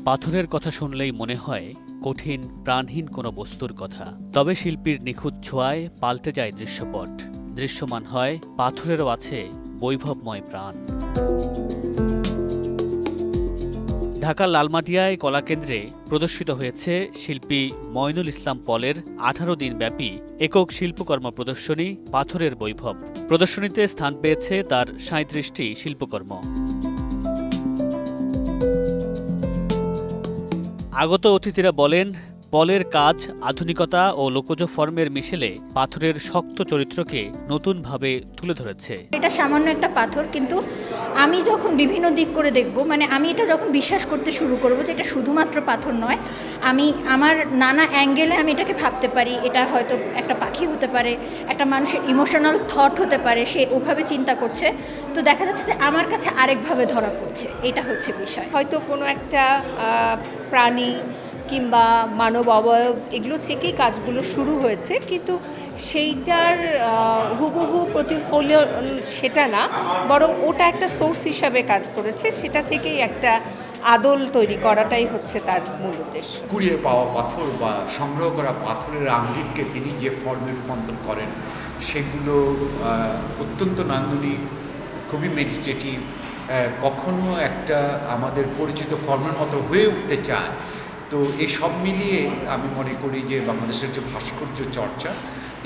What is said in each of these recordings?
পাথরের কথা শুনলেই মনে হয় কঠিন প্রাণহীন কোনো বস্তুর কথা। তবে শিল্পীর নিখুঁত ছোঁয়ায় পাল্টে যায় দৃশ্যপট। দৃশ্যমান হয় পাথরেরও আছে বৈভবময় প্রাণ। ঢাকার লালমাটিয়ায় কলাকেন্দ্রে প্রদর্শিত হয়েছে শিল্পী মঈনুল ইসলাম পলের ১৮ দিনব্যাপী একক শিল্পকর্ম প্রদর্শনী পাথরের বৈভব। প্রদর্শনীতে স্থান পেয়েছে তার ৩৭টি শিল্পকর্ম। আগত অতিথিরা বলেন, পলের কাজ আধুনিকতা ও লোকজ ফর্মের মিশেলে পাথরের শক্ত চরিত্রকে নতুনভাবে তুলে ধরেছে। এটা সামান্য একটা পাথর, কিন্তু আমি যখন বিভিন্ন দিক করে দেখব, মানে আমি এটা যখন বিশ্বাস করতে শুরু করব যে এটা শুধুমাত্র পাথর নয়, আমি আমার নানা অ্যাঙ্গেলে আমি এটাকে ভাবতে পারি। এটা হয়তো একটা পাখি হতে পারে, একটা মানুষের ইমোশনাল থট হতে পারে, সে ওভাবে চিন্তা করছে। তো দেখা যাচ্ছে যে আমার কাছে আরেকভাবে ধরা পড়ছে। এটা হচ্ছে বিষয়। হয়তো কোনো একটা প্রাণী কিংবা মানব অবয়ব এগুলো থেকেই কাজগুলো শুরু হয়েছে, কিন্তু সেইটার হুবহু প্রতিফলন সেটা না, বরং ওটা একটা সোর্স হিসাবে কাজ করেছে। সেটা থেকেই একটা আদল তৈরি করাটাই হচ্ছে তার মূল উদ্দেশ্য। কুড়িয়ে পাওয়া পাথর বা সংগ্রহ করা পাথরের আঙ্গিককে তিনি যে ফর্মে রূপান্তর করেন, সেগুলো অত্যন্ত নান্দনিক, খুবই মেডিটেটিভ, কখনো একটা আমাদের পরিচিত ফর্মের মতো হয়ে উঠতে চায়। তো এই সব মিলিয়ে আমি মনে করি যে বাংলাদেশের যে ভাস্কর্য চর্চা,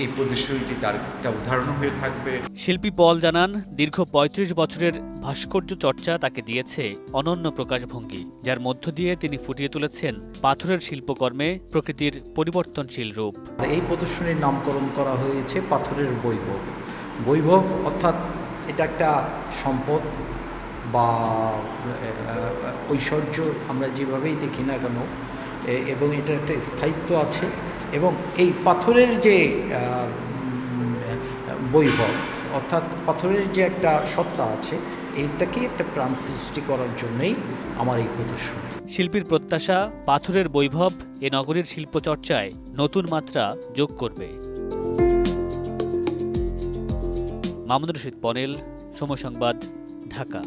এই প্রদর্শনীটি তার একটা উদাহরণ হয়ে থাকবে। শিল্পী পল জানান, দীর্ঘ ৩৫ বছরের ভাস্কর্য চর্চা তাকে দিয়েছে অনন্য প্রকাশভঙ্গি, যার মধ্য দিয়ে তিনি ফুটিয়ে তুলেছেন পাথরের শিল্পকর্মে প্রকৃতির পরিবর্তনশীল রূপ। এই প্রদর্শনীর নামকরণ করা হয়েছে পাথরের বৈভব। বৈভব অর্থাৎ এটা একটা সম্পদ বা ঐশ্বর্য, আমরা যেভাবেই দেখি না কেন, এবং এটার একটা স্থায়িত্ব আছে। এবং এই পাথরের যে বৈভব অর্থাৎ পাথরের যে একটা সত্তা আছে, এইটাকে একটা প্রাণ সৃষ্টি করার জন্যই আমার এই প্রদর্শনী। শিল্পীর প্রত্যাশা, পাথরের বৈভব এ নগরীর শিল্পচর্চায় নতুন মাত্রা যোগ করবে। মামুনুর রশীদ পনেল, সময় সংবাদ, ঢাকা।